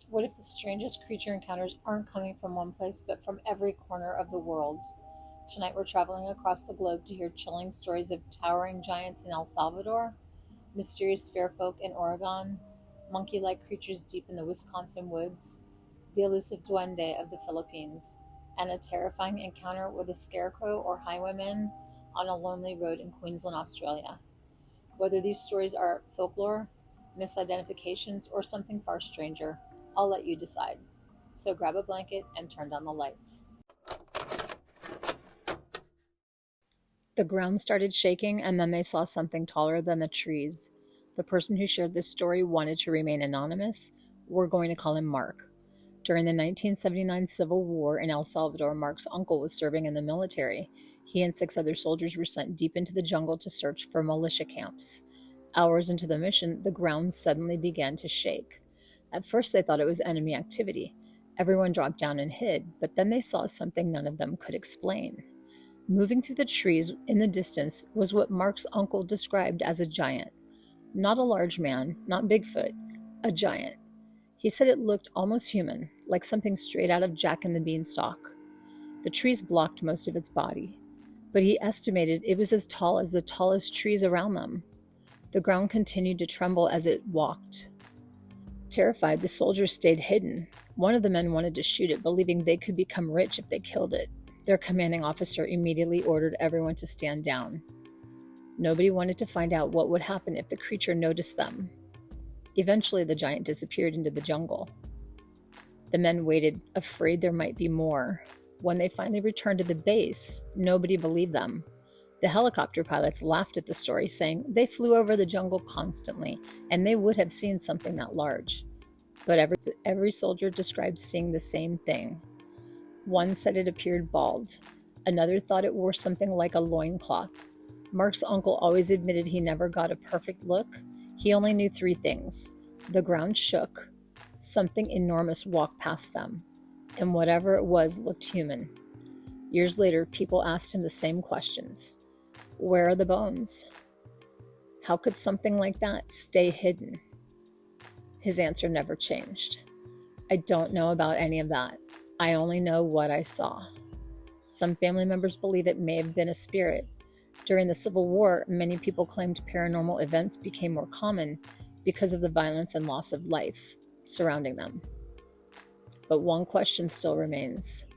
What if the strangest creature encounters aren't coming from one place, but from every corner of the world? Tonight we're traveling across the globe to hear chilling stories of towering giants in El Salvador, mysterious fair folk in Oregon, monkey-like creatures deep in the Wisconsin woods, the elusive Duwende of the Philippines, and a terrifying encounter with a scarecrow or highwayman on a lonely road in Queensland, Australia. Whether these stories are folklore, misidentifications, or something far stranger, I'll let you decide. So grab a blanket and turn down the lights. The ground started shaking, and then they saw something taller than the trees. The person who shared this story wanted to remain anonymous. We're going to call him Mark. During the 1979 Civil War in El Salvador, Mark's uncle was serving in the military. He and 6 other soldiers were sent deep into the jungle to search for militia camps. Hours into the mission, the ground suddenly began to shake. At first, they thought it was enemy activity. Everyone dropped down and hid, but then they saw something none of them could explain. Moving through the trees in the distance was what Mark's uncle described as a giant. Not a large man, not Bigfoot, a giant. He said it looked almost human, like something straight out of Jack and the Beanstalk. The trees blocked most of its body, but he estimated it was as tall as the tallest trees around them. The ground continued to tremble as it walked. Terrified, the soldiers stayed hidden. One of the men wanted to shoot it, believing they could become rich if they killed it. Their commanding officer immediately ordered everyone to stand down. Nobody wanted to find out what would happen if the creature noticed them. Eventually, the giant disappeared into the jungle. The men waited, afraid there might be more. When they finally returned to the base, nobody believed them. The helicopter pilots laughed at the story, saying they flew over the jungle constantly, and they would have seen something that large. But every soldier described seeing the same thing. One said it appeared bald. Another thought it wore something like a loincloth. Mark's uncle always admitted he never got a perfect look. He only knew 3 things. The ground shook, something enormous walked past them, and whatever it was looked human. Years later, people asked him the same questions. Where are the bones? How could something like that stay hidden? His answer never changed. I don't know about any of that. I only know what I saw. Some family members believe it may have been a spirit. During the Civil War, many people claimed paranormal events became more common because of the violence and loss of life surrounding them. But one question still remains.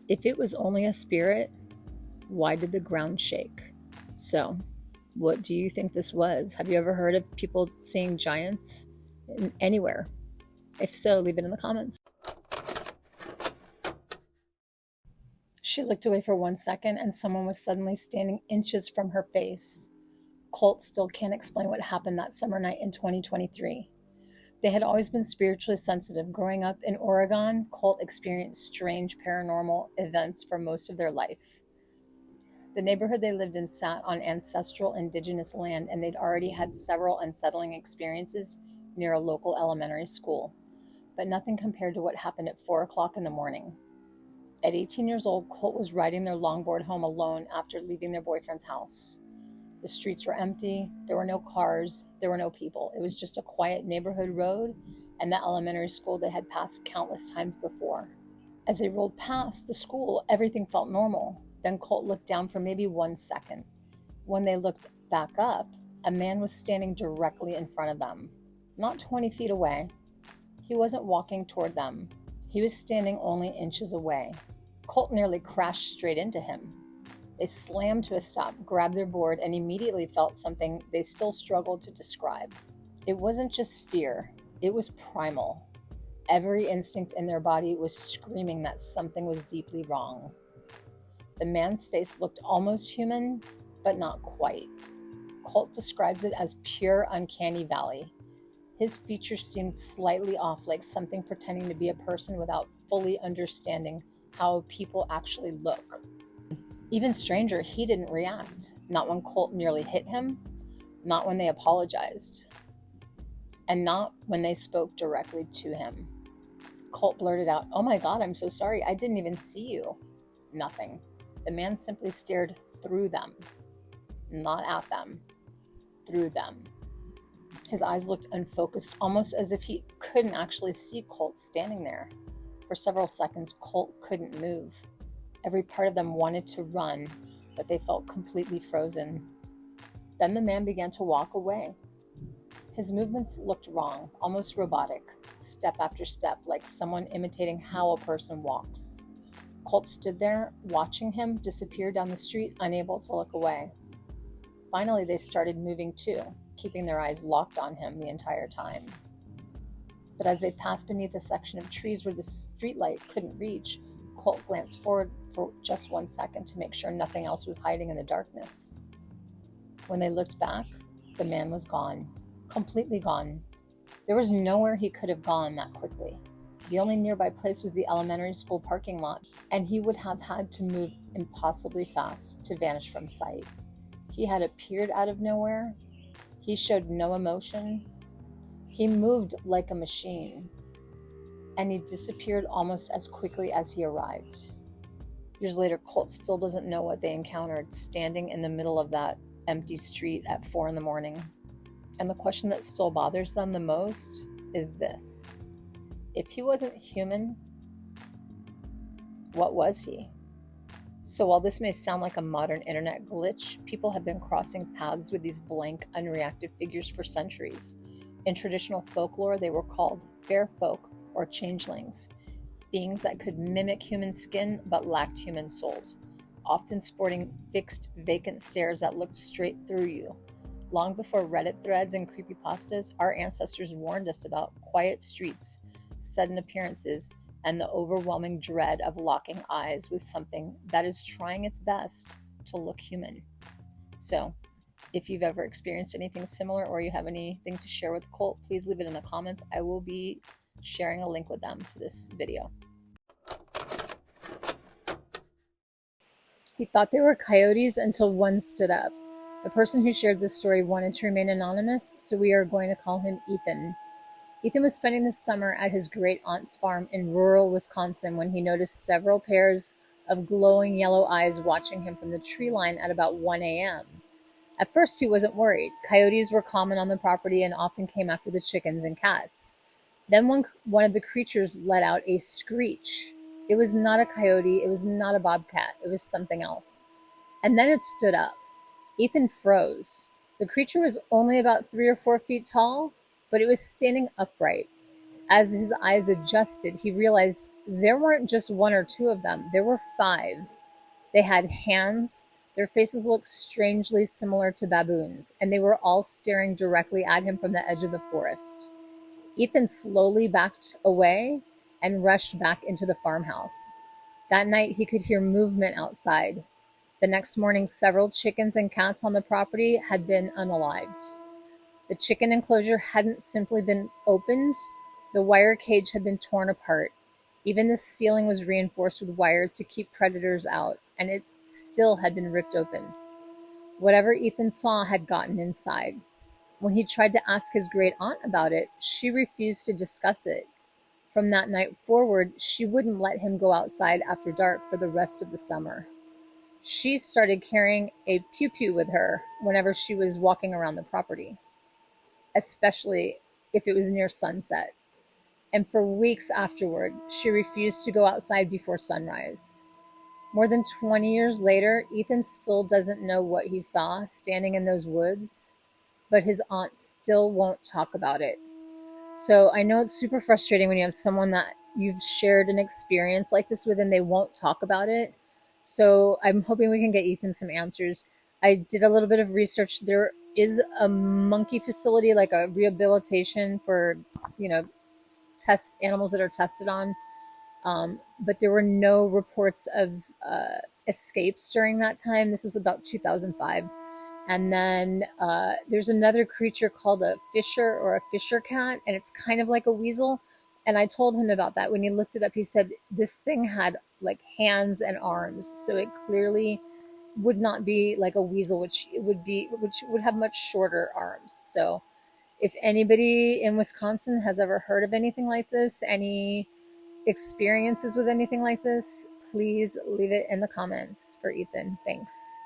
If it was only a spirit, why did the ground shake? So, what do you think this was? Have you ever heard of people seeing giants anywhere? If so, leave it in the comments. She looked away for 1 second, and someone was suddenly standing inches from her face. Colt still can't explain what happened that summer night in 2023. They had always been spiritually sensitive. Growing up in Oregon, Colt experienced strange paranormal events for most of their life. The neighborhood they lived in sat on ancestral indigenous land, and they'd already had several unsettling experiences near a local elementary school. But nothing compared to what happened at 4 o'clock in the morning. At 18 years old, Colt was riding their longboard home alone after leaving their boyfriend's house. The streets were empty, there were no cars, there were no people. It was just a quiet neighborhood road and the elementary school they had passed countless times before. As they rolled past the school, everything felt normal. Then Colt looked down for maybe 1 second. When they looked back up, a man was standing directly in front of them, not 20 feet away. He wasn't walking toward them. He was standing only inches away. Colt nearly crashed straight into him. They slammed to a stop, grabbed their board, and immediately felt something they still struggled to describe. It wasn't just fear, it was primal. Every instinct in their body was screaming that something was deeply wrong. The man's face looked almost human, but not quite. Colt describes it as pure uncanny valley. His features seemed slightly off, like something pretending to be a person without fully understanding how people actually look. Even stranger, he didn't react. Not when Colt nearly hit him, not when they apologized, and not when they spoke directly to him. Colt blurted out, "Oh my God, I'm so sorry. I didn't even see you." Nothing. The man simply stared through them. Not at them. Through them. His eyes looked unfocused, almost as if he couldn't actually see Colt standing there. For several seconds, Colt couldn't move. Every part of them wanted to run, but they felt completely frozen. Then the man began to walk away. His movements looked wrong, almost robotic, step after step, like someone imitating how a person walks. Colt stood there, watching him disappear down the street, unable to look away. Finally, they started moving too, keeping their eyes locked on him the entire time. But as they passed beneath a section of trees where the streetlight couldn't reach, Colt glanced forward for just 1 second to make sure nothing else was hiding in the darkness. When they looked back, the man was gone. Completely gone. There was nowhere he could have gone that quickly. The only nearby place was the elementary school parking lot, and he would have had to move impossibly fast to vanish from sight. He had appeared out of nowhere. He showed no emotion. He moved like a machine, and he disappeared almost as quickly as he arrived. Years later, Colt still doesn't know what they encountered standing in the middle of that empty street at 4 a.m. And the question that still bothers them the most is this: if he wasn't human, what was he? So while this may sound like a modern internet glitch, people have been crossing paths with these blank, unreactive figures for centuries. In traditional folklore, they were called fair folk or changelings, beings that could mimic human skin but lacked human souls, often sporting fixed, vacant stares that looked straight through you. Long before Reddit threads and creepypastas, our ancestors warned us about quiet streets, sudden appearances, and the overwhelming dread of locking eyes with something that is trying its best to look human. So, if you've ever experienced anything similar or you have anything to share with Colt, please leave it in the comments. I will be sharing a link with them to this video. He thought they were coyotes until one stood up. The person who shared this story wanted to remain anonymous, so we are going to call him Ethan. Ethan was spending the summer at his great-aunt's farm in rural Wisconsin when he noticed several pairs of glowing yellow eyes watching him from the tree line at about 1 a.m. At first, he wasn't worried. Coyotes were common on the property and often came after the chickens and cats. Then one of the creatures let out a screech. It was not a coyote, it was not a bobcat, it was something else. And then it stood up. Ethan froze. The creature was only about 3 or 4 feet tall, but it was standing upright. As his eyes adjusted, he realized there weren't just 1 or 2 of them, there were 5. They had hands, their faces looked strangely similar to baboons, and they were all staring directly at him from the edge of the forest. Ethan slowly backed away and rushed back into the farmhouse. That night, he could hear movement outside. The next morning, several chickens and cats on the property had been unalived. The chicken enclosure hadn't simply been opened, the wire cage had been torn apart. Even the ceiling was reinforced with wire to keep predators out, and it still had been ripped open. Whatever Ethan saw had gotten inside. When he tried to ask his great aunt about it, she refused to discuss it. From that night forward, she wouldn't let him go outside after dark for the rest of the summer. She started carrying a pew-pew with her whenever she was walking around the property, especially if it was near sunset. And for weeks afterward, she refused to go outside before sunrise. More than 20 years later, Ethan still doesn't know what he saw standing in those woods, but his aunt still won't talk about it. So I know it's super frustrating when you have someone that you've shared an experience like this with and they won't talk about it. So I'm hoping we can get Ethan some answers. I did a little bit of research. There is a monkey facility, like a rehabilitation for, test animals that are tested on. But there were no reports of escapes during that time. This was about 2005. And then there's another creature called a fisher or a fisher cat, and it's kind of like a weasel. And I told him about that. When he looked it up, he said this thing had like hands and arms, so it clearly would not be like a weasel, which would have much shorter arms. So if anybody in Wisconsin has ever heard of anything like this, any experiences with anything like this, please leave it in the comments for Ethan. Thanks.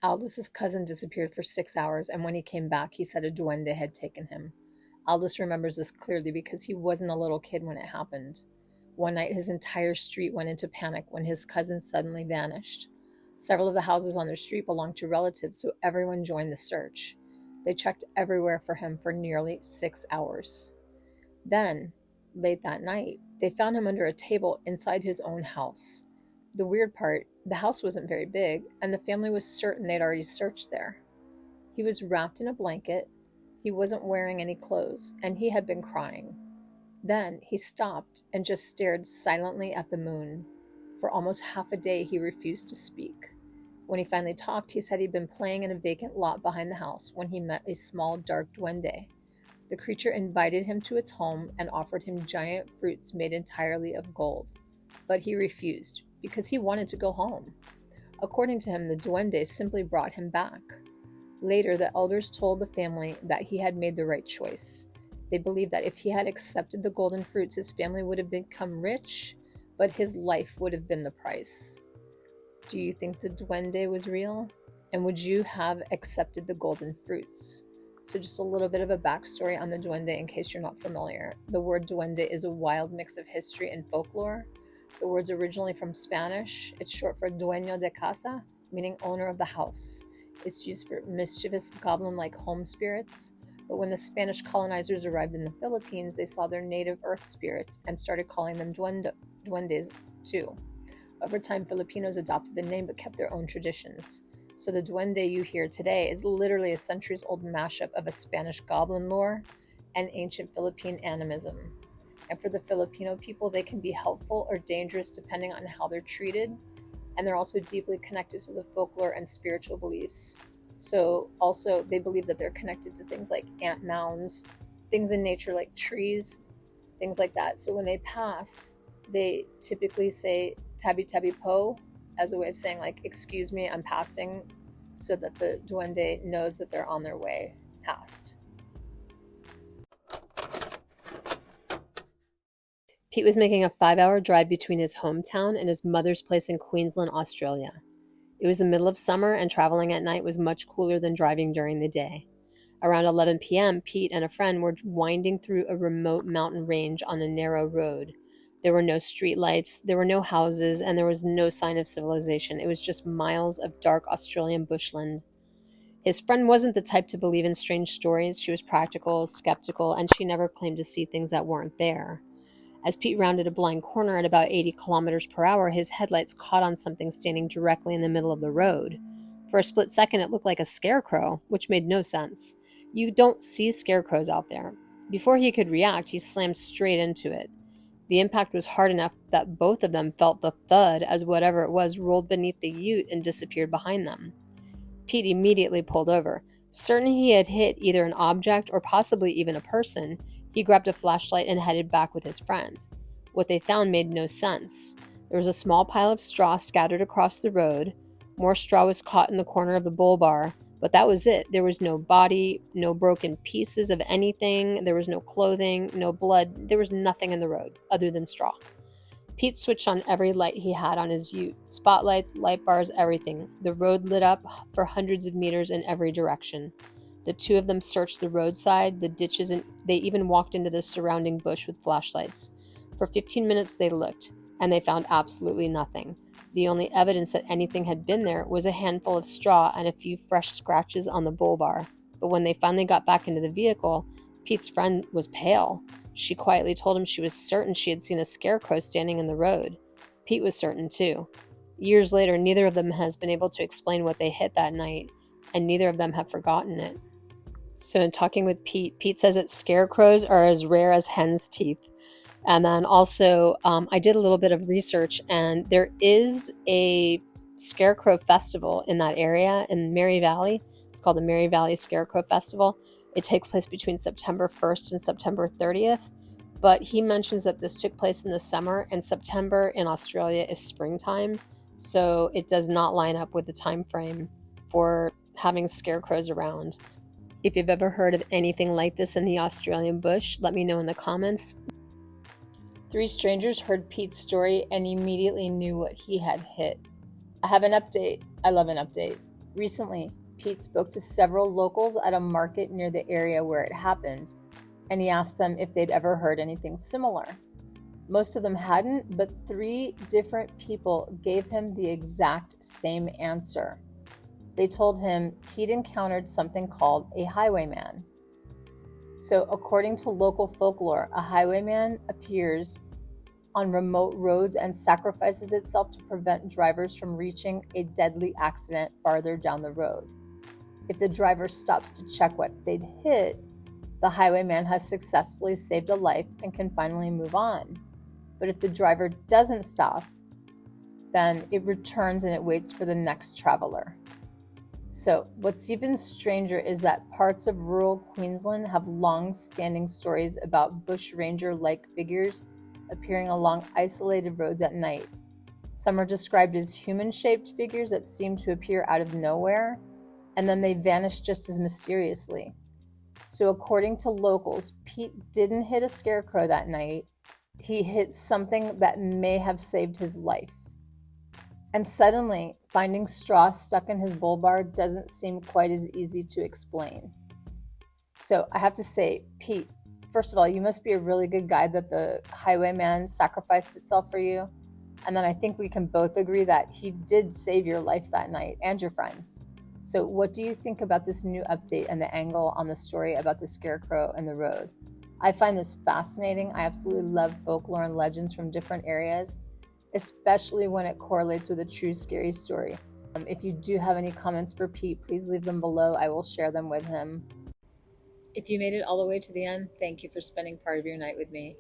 Aldous' cousin disappeared for 6 hours, and when he came back, he said a duende had taken him. Aldous remembers this clearly because he wasn't a little kid when it happened. One night, his entire street went into panic when his cousin suddenly vanished. Several of the houses on their street belonged to relatives, so everyone joined the search. They checked everywhere for him for nearly 6 hours. Then, late that night, they found him under a table inside his own house. The weird part, the house wasn't very big, and the family was certain they'd already searched there. He was wrapped in a blanket, he wasn't wearing any clothes, and he had been crying. Then he stopped and just stared silently at the moon. For almost half a day, he refused to speak. When he finally talked, he said he'd been playing in a vacant lot behind the house when he met a small, dark duende. The creature invited him to its home and offered him giant fruits made entirely of gold. But he refused because he wanted to go home. According to him, the duende simply brought him back. Later, the elders told the family that he had made the right choice. They believed that if he had accepted the golden fruits, his family would have become rich, but his life would have been the price. Do you think the duende was real? And would you have accepted the golden fruits? So just a little bit of a backstory on the duende in case you're not familiar. The word duende is a wild mix of history and folklore. The word's originally from Spanish. It's short for dueño de casa, meaning owner of the house. It's used for mischievous goblin-like home spirits. But when the Spanish colonizers arrived in the Philippines, they saw their native earth spirits and started calling them duendes too. Over time, Filipinos adopted the name but kept their own traditions. So the duende you hear today is literally a centuries-old mashup of a Spanish goblin lore and ancient Philippine animism. And for the Filipino people, they can be helpful or dangerous depending on how they're treated. And they're also deeply connected to the folklore and spiritual beliefs. So also they believe that they're connected to things like ant mounds, things in nature like trees, things like that. So when they pass, they typically say tabi tabi po as a way of saying like, excuse me, I'm passing, so that the duende knows that they're on their way past. Pete was making a 5-hour drive between his hometown and his mother's place in Queensland, Australia. It was the middle of summer, and traveling at night was much cooler than driving during the day. Around 11 p.m., Pete and a friend were winding through a remote mountain range on a narrow road. There were no streetlights, there were no houses, and there was no sign of civilization. It was just miles of dark Australian bushland. His friend wasn't the type to believe in strange stories. She was practical, skeptical, and she never claimed to see things that weren't there. As Pete rounded a blind corner at about 80 kilometers per hour, his headlights caught on something standing directly in the middle of the road. For a split second, it looked like a scarecrow, which made no sense. You don't see scarecrows out there. Before he could react, he slammed straight into it. The impact was hard enough that both of them felt the thud as whatever it was rolled beneath the ute and disappeared behind them. Pete immediately pulled over. Certain he had hit either an object or possibly even a person, he grabbed a flashlight and headed back with his friend. What they found made no sense. There was a small pile of straw scattered across the road. More straw was caught in the corner of the bull bar, but that was it. There was no body, no broken pieces of anything. There was no clothing, no blood. There was nothing in the road other than straw. Pete switched on every light he had on his ute. Spotlights, light bars, everything. The road lit up for hundreds of meters in every direction. The two of them searched the roadside, the ditches, and they even walked into the surrounding bush with flashlights. For 15 minutes they looked, and they found absolutely nothing. The only evidence that anything had been there was a handful of straw and a few fresh scratches on the bull bar. But when they finally got back into the vehicle, Pete's friend was pale. She quietly told him she was certain she had seen a scarecrow standing in the road. Pete was certain too. Years later, neither of them has been able to explain what they hit that night, and neither of them have forgotten it. So in talking with Pete, Pete says that scarecrows are as rare as hen's teeth. And then also, I did a little bit of research, and there is a scarecrow festival in that area in Mary Valley. It's called the Mary Valley Scarecrow Festival. It takes place between September 1st and September 30th. But he mentions that this took place in the summer, and September in Australia is springtime. So it does not line up with the time frame for having scarecrows around. If you've ever heard of anything like this in the Australian bush, let me know in the comments. 3 strangers heard Pete's story and immediately knew what he had hit. I have an update. I love an update. Recently, Pete spoke to several locals at a market near the area where it happened, and he asked them if they'd ever heard anything similar. Most of them hadn't, but 3 different people gave him the exact same answer. They told him he'd encountered something called a highwayman. So, according to local folklore, a highwayman appears on remote roads and sacrifices itself to prevent drivers from reaching a deadly accident farther down the road. If the driver stops to check what they'd hit, the highwayman has successfully saved a life and can finally move on. But if the driver doesn't stop, then it returns and it waits for the next traveler. So, what's even stranger is that parts of rural Queensland have long-standing stories about bushranger-like figures appearing along isolated roads at night. Some are described as human-shaped figures that seem to appear out of nowhere, and then they vanish just as mysteriously. So, according to locals, Pete didn't hit a scarecrow that night. He hit something that may have saved his life. And suddenly, finding straw stuck in his bull bar doesn't seem quite as easy to explain. So I have to say, Pete, first of all, you must be a really good guy that the highwayman sacrificed itself for you. And then I think we can both agree that he did save your life that night and your friends. So what do you think about this new update and the angle on the story about the scarecrow and the road? I find this fascinating. I absolutely love folklore and legends from different areas, especially when it correlates with a true scary story. If you do have any comments for Pete, please leave them below. I will share them with him. If you made it all the way to the end, thank you for spending part of your night with me.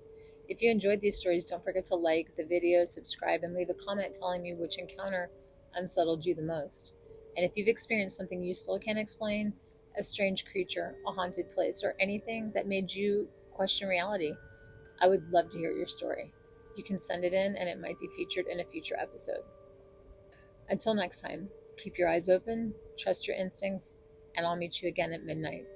If you enjoyed these stories, don't forget to like the video, subscribe, and leave a comment telling me which encounter unsettled you the most. And if you've experienced something you still can't explain, a strange creature, a haunted place, or anything that made you question reality, I would love to hear your story. You can send it in and it might be featured in a future episode. Until next time, keep your eyes open, trust your instincts, and I'll meet you again at midnight.